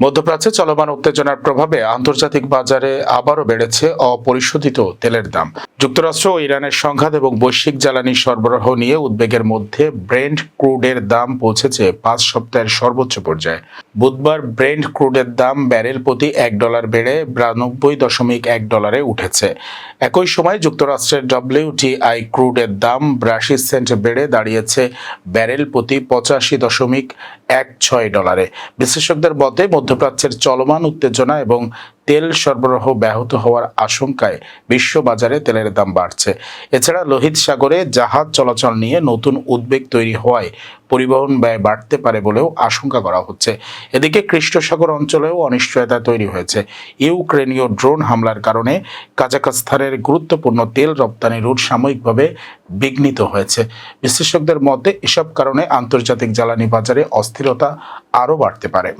মধ্যপ্রাচ্যে চলমান উত্তেজনার প্রভাবে আন্তর্জাতিক বাজারে আবারও বেড়েছে অপরিশোধিত তেলের দাম। যুক্তরাষ্ট্র ও ইরানের সংঘাত এবং বৈশ্বিক জ্বালানি সরবরাহ নিয়ে উদ্বেগের মধ্যে ব্রেন্ট ক্রুডের দাম পৌঁছেছে 5 সপ্তাহের সর্বোচ্চ পর্যায়ে। বুধবার ব্রেন্ট ক্রুডের দাম ব্যারেল প্রতি $1 বেড়ে 92.1 উঠেছে। একই সময় যুক্তরাষ্ট্রের WTI ক্রুডের দাম 82 সেন্ট বেড়ে দাঁড়িয়েছে ব্যারেল প্রতি $85.16। বিশেষজ্ঞদের মতে মধ্যপ্রাচ্যের চলমান উত্তেজনা এবং তেল সরবরাহ ব্যাহত হওয়ার আশঙ্কায় বিশ্ব বাজারে তেলের দাম বাড়ছে। এছাড়া লোহিত সাগরে জাহাজ চলাচল নিয়ে নতুন উদ্বেগ তৈরি হওয়ায় পরিবহন ব্যয় বাড়তে পারে বলেও আশঙ্কা করা হচ্ছে। এদিকে কৃষ্ণ সাগর অঞ্চলেও অনিশ্চয়তা তৈরি হয়েছে। ইউক্রেনীয় ড্রোন হামলার কারণে কাজাখস্তানের গুরুত্বপূর্ণ তেল রপ্তানি রুট সাময়িকভাবে বিঘ্নিত হয়েছে। বিশেষজ্ঞদের মতে এসব কারণে আন্তর্জাতিক জ্বালানি বাজারে অস্থিরতা আরও বাড়তে পারে।